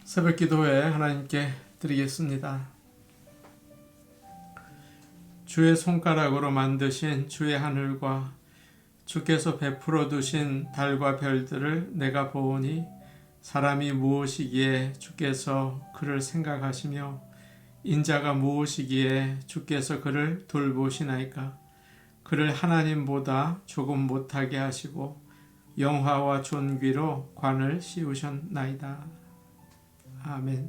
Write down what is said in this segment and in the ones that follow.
새벽 기도회 하나님께 드리겠습니다. 주의 손가락으로 만드신 주의 하늘과 주께서 베풀어 두신 달과 별들을 내가 보오니 사람이 무엇이기에 주께서 그를 생각하시며 인자가 무엇이기에 주께서 그를 돌보시나이까. 그를 하나님보다 조금 못하게 하시고 영화와 존귀로 관을 씌우셨나이다. 아멘.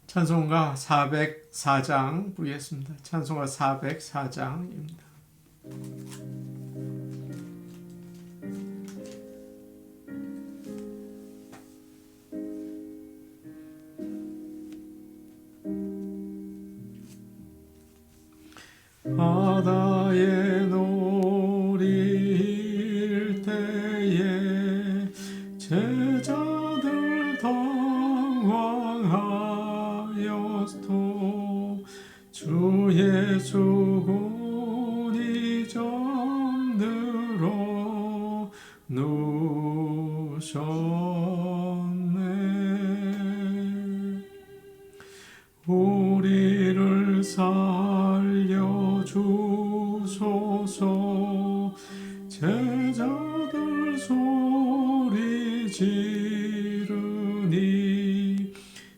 찬송가 404장 부르겠습니다. 찬송가 404장입니다. 바다에 노릴 때에 제자들 당황하였도 주 예수 곧이 잠들어 누셨네. 우리를 살려주소서. 제자들 소리 지르니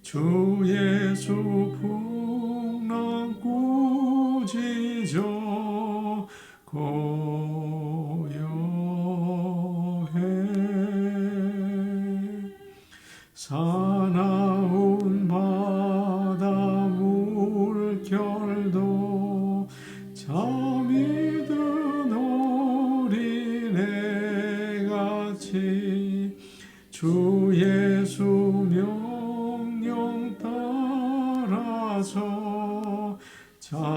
주 예수 풍랑 꾸짖어 고요해. 사나운 바다 물결도 잠이 든 어린애같이 주 예수 명령 따라서 잔잔해.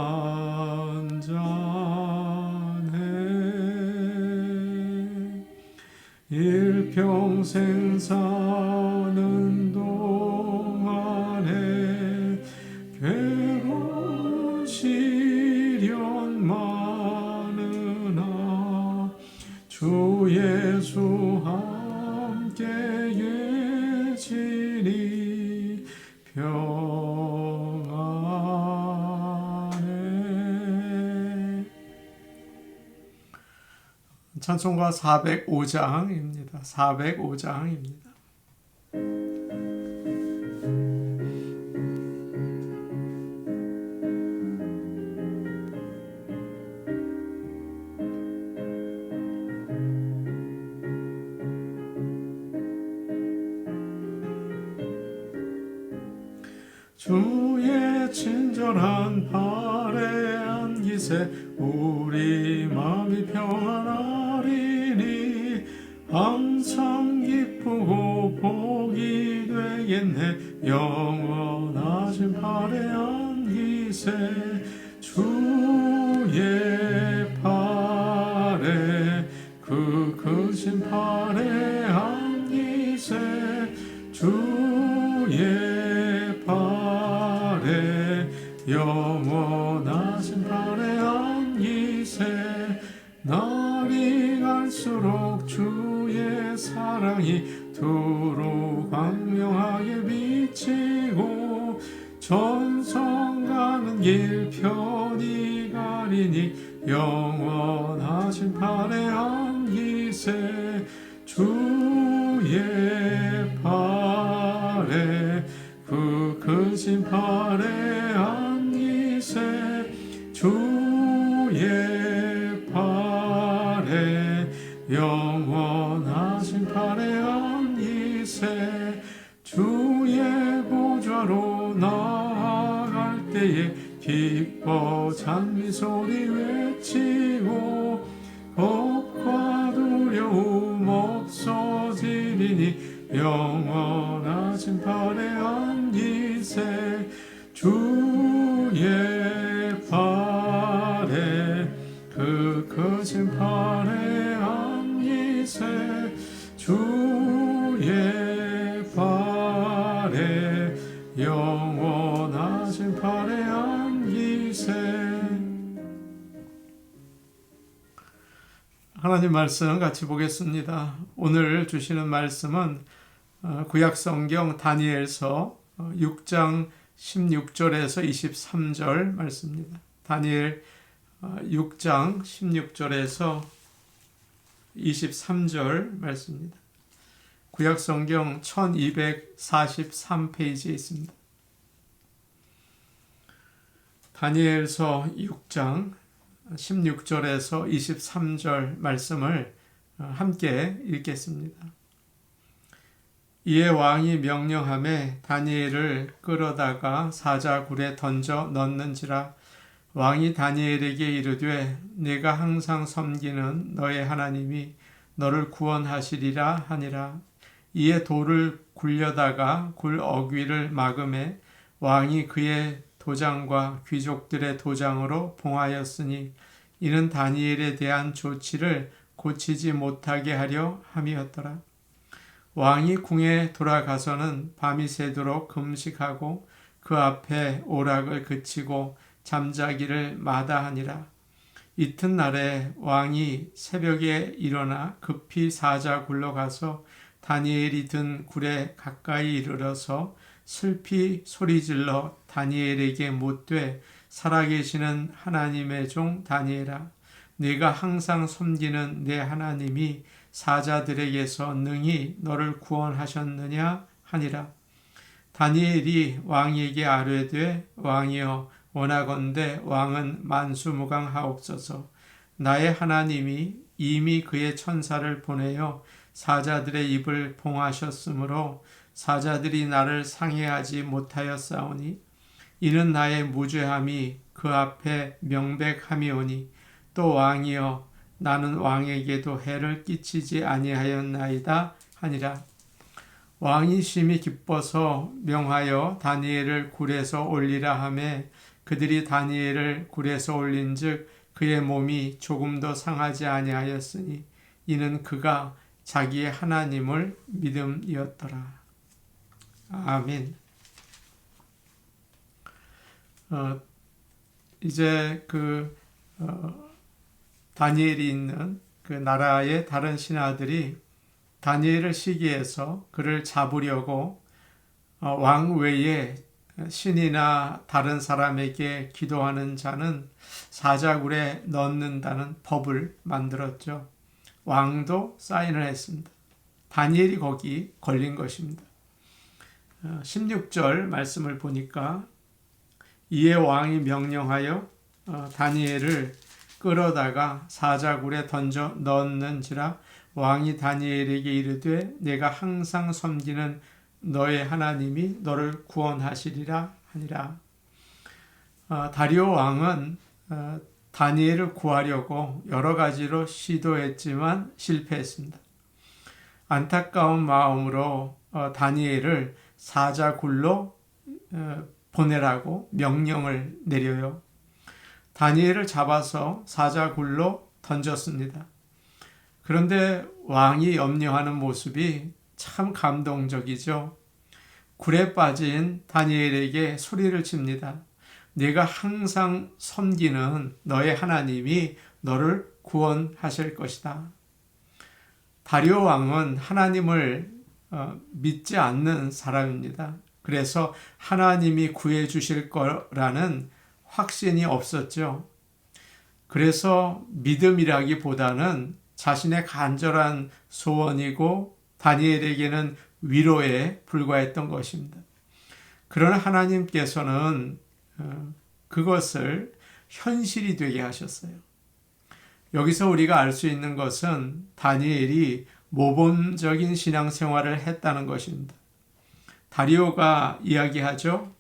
일평생 사는 동안에 괴로운 시련 많으나 주 예수 함께 계시니 평안해. 찬송가 405장입니다. 405장입니다. 주의 친절한 발에 안기세 우리 마음이 평안하리니 항상 기쁘고 복이 되겠네. 영원하신 발에 안기세 주의 발에 그 크신 발에 안기세 주의 발에 영원하신 발에 안기세. 날이 갈수록 주의 사랑이 두루 광명하게 비치고 전성 가는 길 편히 가리니 영원하신 발에 안기세 주의 발에 그 크신 발에 안기세 주의 발에 영원하신 발에 안기세. 주의 보좌로 나아갈 때에 기뻐 찬미 소리 외치고 겁과 두려움 없어지리니 영원하신 발에 안기세 주의 발에 그 크신 발에 안기세 주의 발에 영원하신 발에 안기세. 하나님 말씀 같이 보겠습니다. 오늘 주시는 말씀은 구약성경 다니엘서 6장 16절에서 23절 말씀입니다. 다니엘 6장 16절에서 23절 말씀입니다. 구약성경 1243페이지에 있습니다. 다니엘서 6장 16절에서 23절 말씀을 함께 읽겠습니다. 이에 왕이 명령하매 다니엘을 끌어다가 사자굴에 던져 넣는지라. 왕이 다니엘에게 이르되 내가 항상 섬기는 너의 하나님이 너를 구원하시리라 하니라. 이에 돌을 굴려다가 굴 어귀를 막음에 왕이 그의 도장과 귀족들의 도장으로 봉하였으니 이는 다니엘에 대한 조치를 고치지 못하게 하려 함이었더라. 왕이 궁에 돌아가서는 밤이 새도록 금식하고 그 앞에 오락을 그치고 잠자기를 마다하니라. 이튿날에 왕이 새벽에 일어나 급히 사자굴로 가서 다니엘이 든 굴에 가까이 이르러서 슬피 소리질러 다니엘에게 묻되 살아계시는 하나님의 종 다니엘아, 네가 항상 섬기는 내 하나님이 사자들에게서 능히 너를 구원하셨느냐 하니라. 다니엘이 왕에게 아뢰되 왕이여 원하건대 왕은 만수무강하옵소서. 나의 하나님이 이미 그의 천사를 보내어 사자들의 입을 봉하셨으므로 사자들이 나를 상해하지 못하였사오니 이는 나의 무죄함이 그 앞에 명백함이오니 또 왕이여 나는 왕에게도 해를 끼치지 아니하였나이다 하니라. 왕이 심히 기뻐서 명하여 다니엘을 굴에서 올리라 하매 그들이 다니엘을 굴에서 올린즉 그의 몸이 조금도 상하지 아니하였으니 이는 그가 자기의 하나님을 믿음이었더라. 아멘. 이제 다니엘이 있는 그 나라의 다른 신하들이 다니엘을 시기해서 그를 잡으려고 왕 외에 신이나 다른 사람에게 기도하는 자는 사자굴에 넣는다는 법을 만들었죠. 왕도 사인을 했습니다. 다니엘이 거기 걸린 것입니다. 16절 말씀을 보니까 이에 왕이 명령하여 다니엘을 끌어다가 사자굴에 던져 넣는지라. 왕이 다니엘에게 이르되 내가 항상 섬기는 너의 하나님이 너를 구원하시리라 하니라. 다리오 왕은 다니엘을 구하려고 여러 가지로 시도했지만 실패했습니다. 안타까운 마음으로 다니엘을 사자굴로 보내라고 명령을 내려요. 다니엘을 잡아서 사자굴로 던졌습니다. 그런데 왕이 염려하는 모습이 참 감동적이죠. 굴에 빠진 다니엘에게 소리를 칩니다. 네가 항상 섬기는 너의 하나님이 너를 구원하실 것이다. 다리오 왕은 하나님을 믿지 않는 사람입니다. 그래서 하나님이 구해 주실 거라는 확신이 없었죠. 그래서 믿음이라기보다는 자신의 간절한 소원이고 다니엘에게는 위로에 불과했던 것입니다. 그러나 하나님께서는 그것을 현실이 되게 하셨어요. 여기서 우리가 알 수 있는 것은 다니엘이 모범적인 신앙생활을 했다는 것입니다. 다리오가 이야기하죠.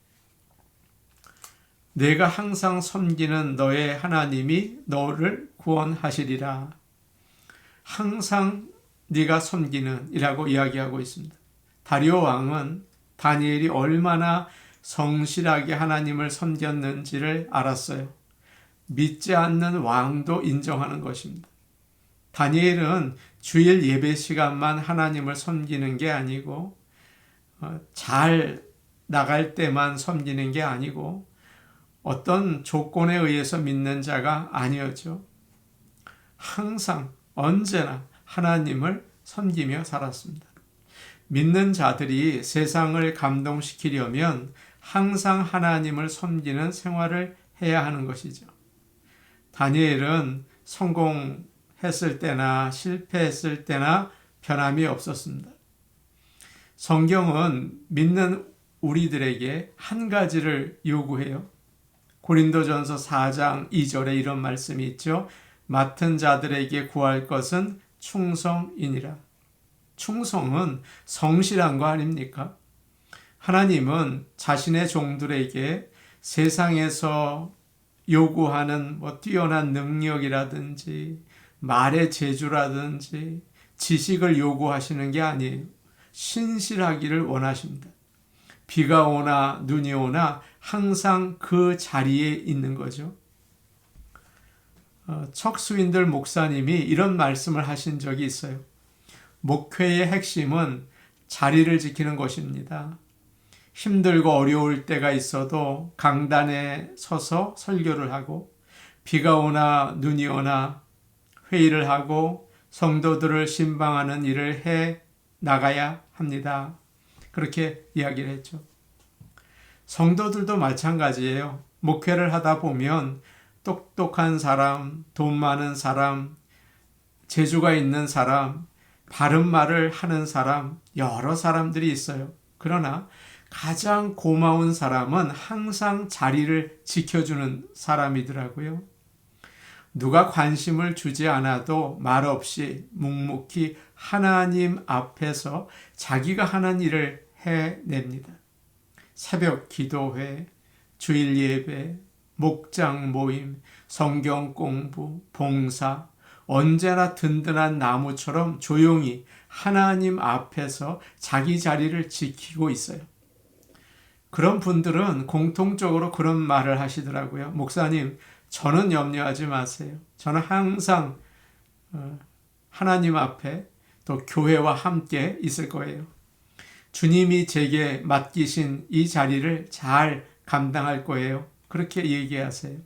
내가 항상 섬기는 너의 하나님이 너를 구원하시리라. 항상 네가 섬기는 이라고 이야기하고 있습니다. 다리오 왕은 다니엘이 얼마나 성실하게 하나님을 섬겼는지를 알았어요. 믿지 않는 왕도 인정하는 것입니다. 다니엘은 주일 예배 시간만 하나님을 섬기는 게 아니고 잘 나갈 때만 섬기는 게 아니고 어떤 조건에 의해서 믿는 자가 아니었죠. 항상 언제나 하나님을 섬기며 살았습니다. 믿는 자들이 세상을 감동시키려면 항상 하나님을 섬기는 생활을 해야 하는 것이죠. 다니엘은 성공했을 때나 실패했을 때나 변함이 없었습니다. 성경은 믿는 우리들에게 한 가지를 요구해요. 고린도전서 4장 2절에 이런 말씀이 있죠. 맡은 자들에게 구할 것은 충성이니라. 충성은 성실한 거 아닙니까? 하나님은 자신의 종들에게 세상에서 요구하는 뛰어난 능력이라든지 말의 재주라든지 지식을 요구하시는 게 아니에요. 신실하기를 원하십니다. 비가 오나 눈이 오나 항상 그 자리에 있는 거죠. 척스윈들 목사님이 이런 말씀을 하신 적이 있어요. 목회의 핵심은 자리를 지키는 것입니다. 힘들고 어려울 때가 있어도 강단에 서서 설교를 하고 비가 오나 눈이 오나 회의를 하고 성도들을 신방하는 일을 해 나가야 합니다. 그렇게 이야기를 했죠. 성도들도 마찬가지예요. 목회를 하다 보면 똑똑한 사람, 돈 많은 사람, 재주가 있는 사람, 바른 말을 하는 사람, 여러 사람들이 있어요. 그러나 가장 고마운 사람은 항상 자리를 지켜주는 사람이더라고요. 누가 관심을 주지 않아도 말없이 묵묵히 하나님 앞에서 자기가 하는 일을 해냅니다. 새벽 기도회, 주일 예배, 목장 모임, 성경 공부, 봉사, 언제나 든든한 나무처럼 조용히 하나님 앞에서 자기 자리를 지키고 있어요. 그런 분들은 공통적으로 그런 말을 하시더라고요. 목사님, 저는 염려하지 마세요. 저는 항상 하나님 앞에 또 교회와 함께 있을 거예요. 주님이 제게 맡기신 이 자리를 잘 감당할 거예요. 그렇게 얘기하세요.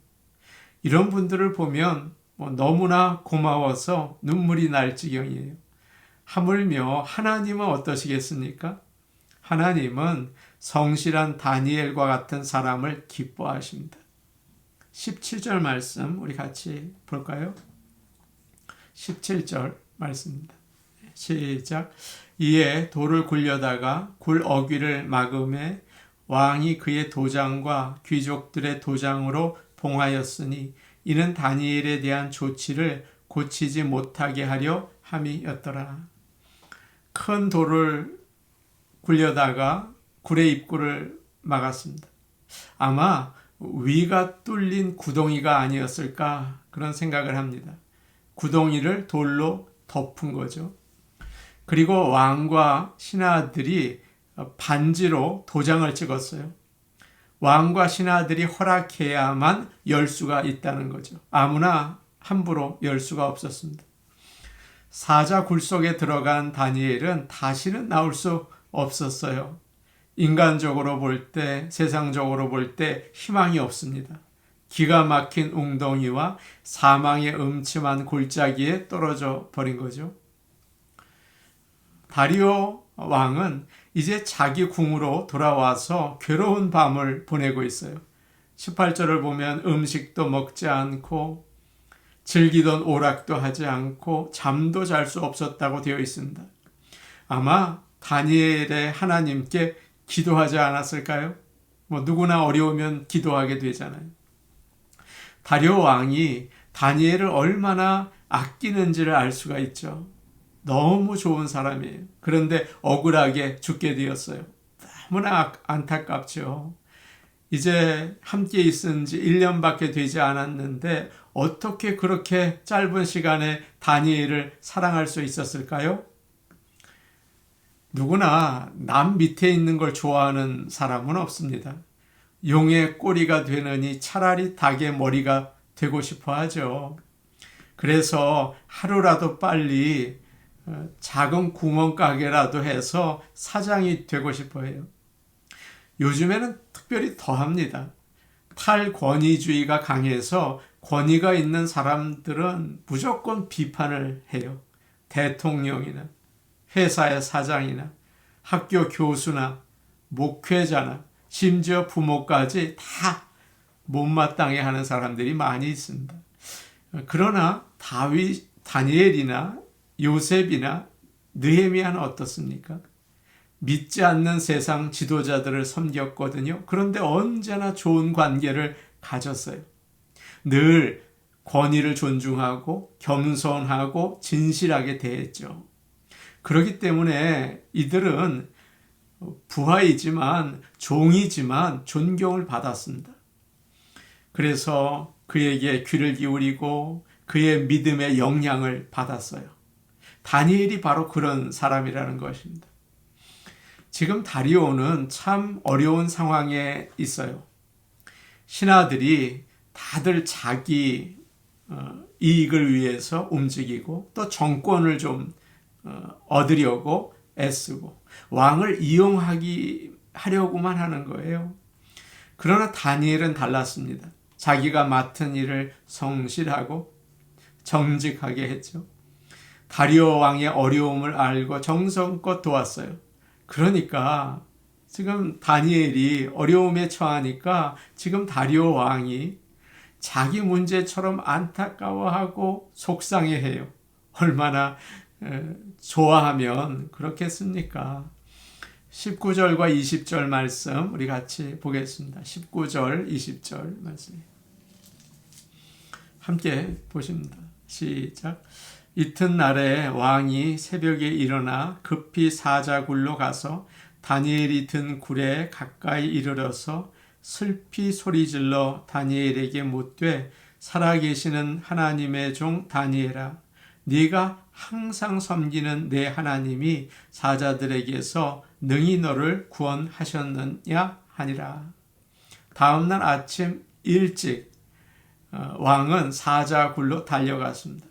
이런 분들을 보면 너무나 고마워서 눈물이 날 지경이에요. 하물며 하나님은 어떠시겠습니까? 하나님은 성실한 다니엘과 같은 사람을 기뻐하십니다. 17절 말씀 우리 같이 볼까요? 17절 말씀입니다. 시작. 이에 돌을 굴려다가 굴 어귀를 막음에 왕이 그의 도장과 귀족들의 도장으로 봉하였으니 이는 다니엘에 대한 조치를 고치지 못하게 하려 함이었더라. 큰 돌을 굴려다가 굴의 입구를 막았습니다. 아마 위가 뚫린 구덩이가 아니었을까 그런 생각을 합니다. 구덩이를 돌로 덮은 거죠. 그리고 왕과 신하들이 반지로 도장을 찍었어요. 왕과 신하들이 허락해야만 열 수가 있다는 거죠. 아무나 함부로 열 수가 없었습니다. 사자 굴 속에 들어간 다니엘은 다시는 나올 수 없었어요. 인간적으로 볼 때, 세상적으로 볼 때 희망이 없습니다. 기가 막힌 웅덩이와 사망의 음침한 골짜기에 떨어져 버린 거죠. 다리오 왕은 이제 자기 궁으로 돌아와서 괴로운 밤을 보내고 있어요. 18절을 보면 음식도 먹지 않고 즐기던 오락도 하지 않고 잠도 잘 수 없었다고 되어 있습니다. 아마 다니엘의 하나님께 기도하지 않았을까요? 누구나 어려우면 기도하게 되잖아요. 다리오 왕이 다니엘을 얼마나 아끼는지를 알 수가 있죠. 너무 좋은 사람이에요. 그런데 억울하게 죽게 되었어요. 너무나 안타깝죠. 이제 함께 있은 지 1년밖에 되지 않았는데 어떻게 그렇게 짧은 시간에 다니엘을 사랑할 수 있었을까요? 누구나 남 밑에 있는 걸 좋아하는 사람은 없습니다. 용의 꼬리가 되느니 차라리 닭의 머리가 되고 싶어 하죠. 그래서 하루라도 빨리 작은 구멍가게라도 해서 사장이 되고 싶어 해요. 요즘에는 특별히 더 합니다. 탈권위주의가 강해서 권위가 있는 사람들은 무조건 비판을 해요. 대통령이나 회사의 사장이나 학교 교수나 목회자나 심지어 부모까지 다 못마땅해 하는 사람들이 많이 있습니다. 그러나 다니엘이나 요셉이나 느헤미야는 어떻습니까? 믿지 않는 세상 지도자들을 섬겼거든요. 그런데 언제나 좋은 관계를 가졌어요. 늘 권위를 존중하고 겸손하고 진실하게 대했죠. 그렇기 때문에 이들은 부하이지만 종이지만 존경을 받았습니다. 그래서 그에게 귀를 기울이고 그의 믿음의 영향을 받았어요. 다니엘이 바로 그런 사람이라는 것입니다. 지금 다리오는 참 어려운 상황에 있어요. 신하들이 다들 자기 이익을 위해서 움직이고 또 정권을 좀 얻으려고 애쓰고 왕을 하려고만 하는 거예요. 그러나 다니엘은 달랐습니다. 자기가 맡은 일을 성실하고 정직하게 했죠. 다리오 왕의 어려움을 알고 정성껏 도왔어요. 그러니까 지금 다니엘이 어려움에 처하니까 지금 다리오 왕이 자기 문제처럼 안타까워하고 속상해해요. 얼마나 좋아하면 그렇겠습니까? 19절과 20절 말씀 우리 같이 보겠습니다. 19절, 20절 말씀 함께 보십니다. 시작. 이튿날에 왕이 새벽에 일어나 급히 사자굴로 가서 다니엘이 든 굴에 가까이 이르러서 슬피 소리질러 다니엘에게 묻되 살아계시는 하나님의 종 다니엘아 네가 항상 섬기는 내 하나님이 사자들에게서 능히 너를 구원하셨느냐 하니라. 다음날 아침 일찍 왕은 사자굴로 달려갔습니다.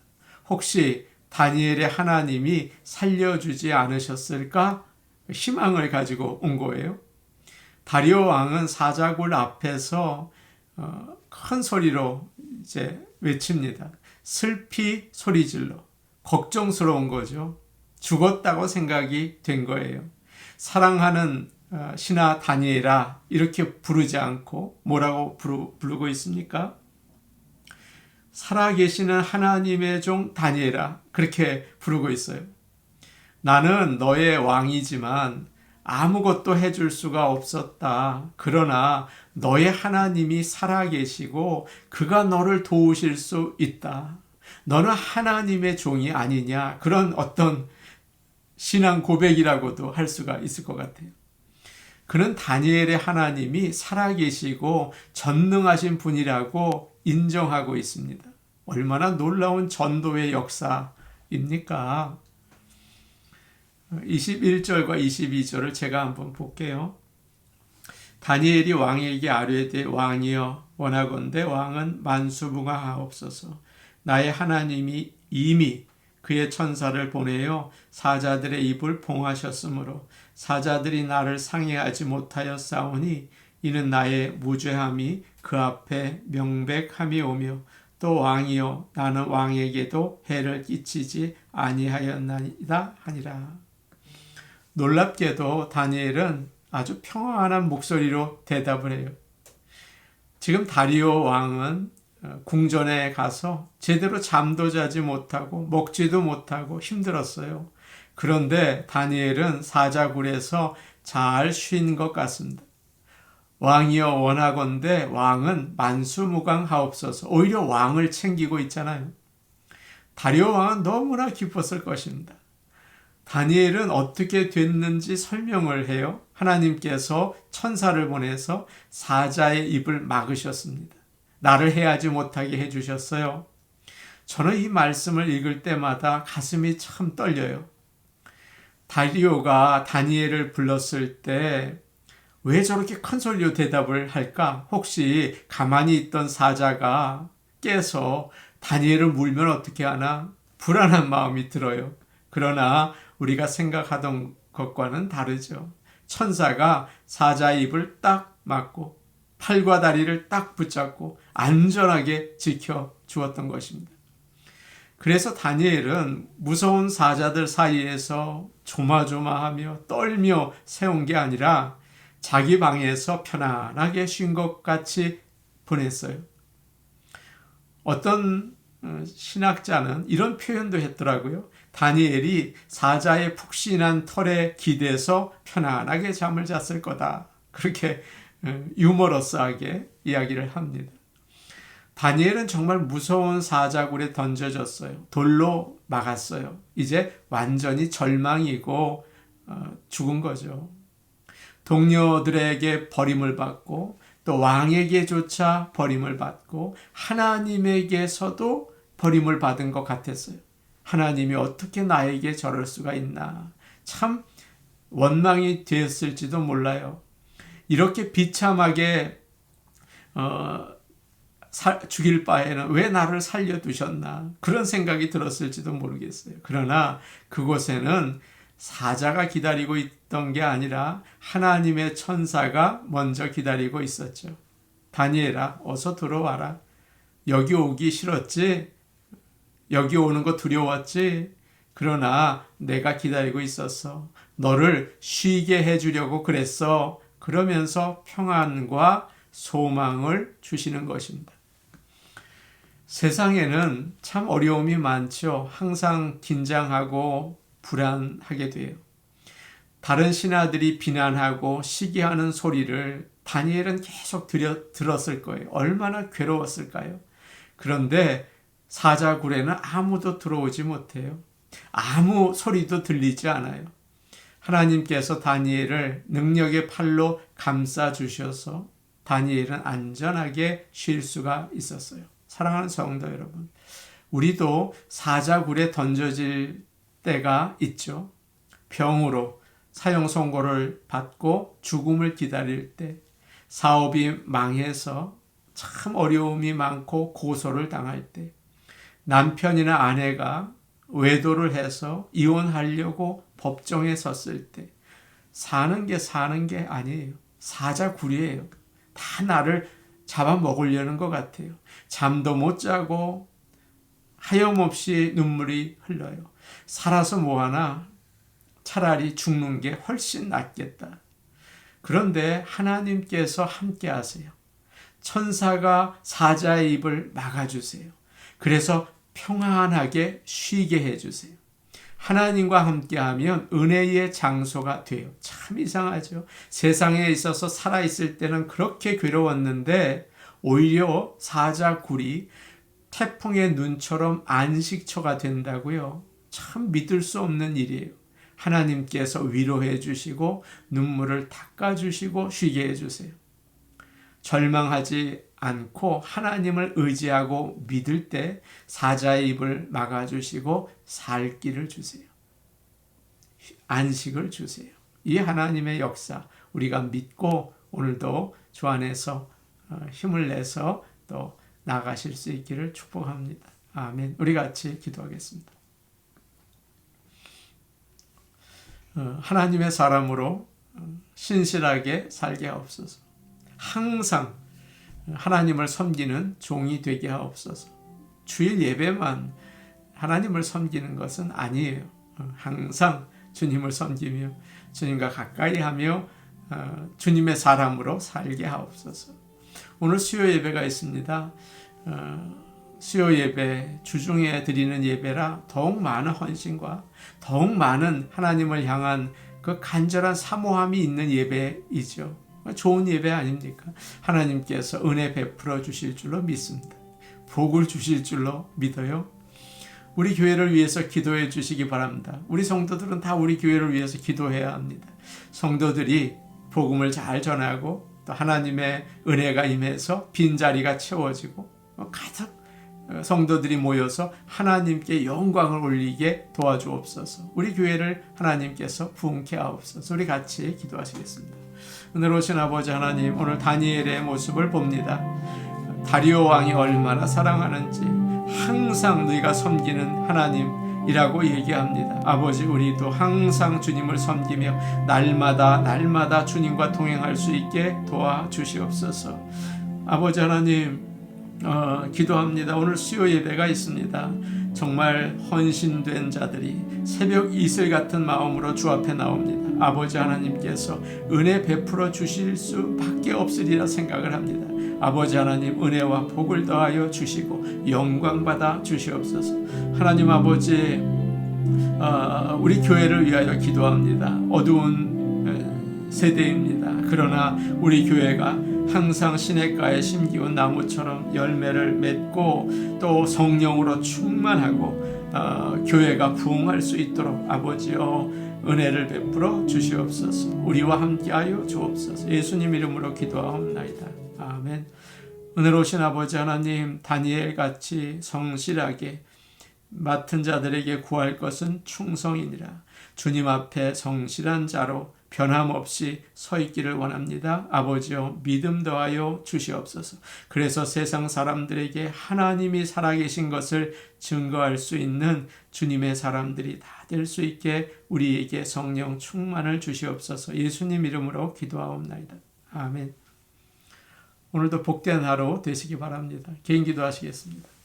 혹시 다니엘의 하나님이 살려주지 않으셨을까? 희망을 가지고 온 거예요. 다리오 왕은 사자굴 앞에서 큰 소리로 이제 외칩니다. 슬피 소리질러. 걱정스러운 거죠. 죽었다고 생각이 된 거예요. 사랑하는 신하 다니엘아 이렇게 부르지 않고 뭐라고 부르고 있습니까? 살아계시는 하나님의 종 다니엘아 그렇게 부르고 있어요. 나는 너의 왕이지만 아무것도 해줄 수가 없었다. 그러나 너의 하나님이 살아계시고 그가 너를 도우실 수 있다. 너는 하나님의 종이 아니냐. 그런 어떤 신앙 고백이라고도 할 수가 있을 것 같아요. 그는 다니엘의 하나님이 살아계시고 전능하신 분이라고 인정하고 있습니다. 얼마나 놀라운 전도의 역사입니까? 21절과 22절을 제가 한번 볼게요. 다니엘이 왕에게 아뢰되 왕이여 원하건대 왕은 만수무강하옵소서. 나의 하나님이 이미 그의 천사를 보내어 사자들의 입을 봉하셨으므로 사자들이 나를 상해하지 못하여 싸우니 이는 나의 무죄함이 그 앞에 명백함이 오며 또 왕이여 나는 왕에게도 해를 끼치지 아니하였나이다 하니라. 놀랍게도 다니엘은 아주 평안한 목소리로 대답을 해요. 지금 다리오 왕은 궁전에 가서 제대로 잠도 자지 못하고 먹지도 못하고 힘들었어요. 그런데 다니엘은 사자굴에서 잘 쉰 것 같습니다. 왕이여 원하건대 왕은 만수무강하옵소서. 오히려 왕을 챙기고 있잖아요. 다리오 왕은 너무나 기뻤을 것입니다. 다니엘은 어떻게 됐는지 설명을 해요. 하나님께서 천사를 보내서 사자의 입을 막으셨습니다. 나를 해하지 못하게 해주셨어요. 저는 이 말씀을 읽을 때마다 가슴이 참 떨려요. 다리오가 다니엘을 불렀을 때 왜 저렇게 큰 소리로 대답을 할까? 혹시 가만히 있던 사자가 깨서 다니엘을 물면 어떻게 하나? 불안한 마음이 들어요. 그러나 우리가 생각하던 것과는 다르죠. 천사가 사자의 입을 딱 막고 팔과 다리를 딱 붙잡고 안전하게 지켜 주었던 것입니다. 그래서 다니엘은 무서운 사자들 사이에서 조마조마하며 떨며 세운 게 아니라 자기 방에서 편안하게 쉰 것 같이 보냈어요. 어떤 신학자는 이런 표현도 했더라고요. 다니엘이 사자의 푹신한 털에 기대서 편안하게 잠을 잤을 거다. 그렇게 유머러스하게 이야기를 합니다. 다니엘은 정말 무서운 사자굴에 던져졌어요. 돌로 막았어요. 이제 완전히 절망이고 죽은 거죠. 동료들에게 버림을 받고 또 왕에게조차 버림을 받고 하나님에게서도 버림을 받은 것 같았어요. 하나님이 어떻게 나에게 저럴 수가 있나. 참 원망이 되었을지도 몰라요. 이렇게 비참하게 죽일 바에는 왜 나를 살려두셨나 그런 생각이 들었을지도 모르겠어요. 그러나 그곳에는 사자가 기다리고 있던 게 아니라 하나님의 천사가 먼저 기다리고 있었죠. 다니엘아, 어서 들어와라. 여기 오기 싫었지? 여기 오는 거 두려웠지? 그러나 내가 기다리고 있었어. 너를 쉬게 해주려고 그랬어. 그러면서 평안과 소망을 주시는 것입니다. 세상에는 참 어려움이 많죠. 항상 긴장하고 불안하게 돼요. 다른 신하들이 비난하고 시기하는 소리를 다니엘은 계속 들었을 거예요. 얼마나 괴로웠을까요? 그런데 사자굴에는 아무도 들어오지 못해요. 아무 소리도 들리지 않아요. 하나님께서 다니엘을 능력의 팔로 감싸 주셔서 다니엘은 안전하게 쉴 수가 있었어요. 사랑하는 성도 여러분, 우리도 사자굴에 던져질 때가 있죠. 병으로 사형 선고를 받고 죽음을 기다릴 때, 사업이 망해서 참 어려움이 많고 고소를 당할 때, 남편이나 아내가 외도를 해서 이혼하려고 법정에 섰을 때, 사는 게 아니에요. 사자굴이에요. 다 나를 잡아먹으려는 것 같아요. 잠도 못 자고 하염없이 눈물이 흘러요. 살아서 뭐하나, 차라리 죽는 게 훨씬 낫겠다. 그런데 하나님께서 함께 하세요. 천사가 사자의 입을 막아주세요. 그래서 평안하게 쉬게 해주세요. 하나님과 함께하면 은혜의 장소가 돼요. 참 이상하죠. 세상에 있어서 살아있을 때는 그렇게 괴로웠는데 오히려 사자굴이 태풍의 눈처럼 안식처가 된다고요. 참 믿을 수 없는 일이에요. 하나님께서 위로해 주시고 눈물을 닦아 주시고 쉬게 해 주세요. 절망하지 않고 하나님을 의지하고 믿을 때 사자의 입을 막아주시고 살 길을 주세요. 안식을 주세요. 이 하나님의 역사 우리가 믿고 오늘도 주 안에서 힘을 내서 또 나가실 수 있기를 축복합니다. 아멘. 우리 같이 기도하겠습니다. 하나님의 사람으로 신실하게 살게 하옵소서. 항상 하나님을 섬기는 종이 되게 하옵소서. 주일 예배만 하나님을 섬기는 것은 아니에요. 항상 주님을 섬기며 주님과 가까이 하며 주님의 사람으로 살게 하옵소서. 오늘 수요 예배가 있습니다. 수요 예배, 주중에 드리는 예배라 더욱 많은 헌신과 더욱 많은 하나님을 향한 그 간절한 사모함이 있는 예배이죠. 좋은 예배 아닙니까? 하나님께서 은혜 베풀어 주실 줄로 믿습니다. 복을 주실 줄로 믿어요. 우리 교회를 위해서 기도해 주시기 바랍니다. 우리 성도들은 다 우리 교회를 위해서 기도해야 합니다. 성도들이 복음을 잘 전하고 또 하나님의 은혜가 임해서 빈자리가 채워지고 가득 성도들이 모여서 하나님께 영광을 올리게 도와주옵소서. 우리 교회를 하나님께서 부흥케 하옵소서. 우리 같이 기도하시겠습니다. 오늘 오신 아버지 하나님, 오늘 다니엘의 모습을 봅니다. 다리오 왕이 얼마나 사랑하는지, 항상 너희가 섬기는 하나님, 이라고 얘기합니다. 아버지, 우리도 항상 주님을 섬기며 날마다 주님과 동행할 수 있게 도와주시옵소서. 아버지 하나님, 기도합니다. 오늘 수요 예배가 있습니다. 정말 헌신된 자들이 새벽 이슬 같은 마음으로 주 앞에 나옵니다. 아버지 하나님께서 은혜 베풀어 주실 수밖에 없으리라 생각을 합니다. 아버지 하나님, 은혜와 복을 더하여 주시고 영광 받아 주시옵소서. 하나님 아버지, 우리 교회를 위하여 기도합니다. 어두운 세대입니다. 그러나 우리 교회가 항상 시냇가에 심기운 나무처럼 열매를 맺고 또 성령으로 충만하고 교회가 부흥할 수 있도록 아버지여 은혜를 베풀어 주시옵소서. 우리와 함께하여 주옵소서. 예수님 이름으로 기도하옵나이다. 아멘. 은혜로우신 아버지 하나님, 다니엘같이 성실하게 맡은 자들에게 구할 것은 충성이니라. 주님 앞에 성실한 자로 변함없이 서 있기를 원합니다. 아버지여, 믿음 더하여 주시옵소서. 그래서 세상 사람들에게 하나님이 살아계신 것을 증거할 수 있는 주님의 사람들이 다 될 수 있게 우리에게 성령 충만을 주시옵소서. 예수님 이름으로 기도하옵나이다. 아멘. 오늘도 복된 하루 되시기 바랍니다. 개인 기도하시겠습니다.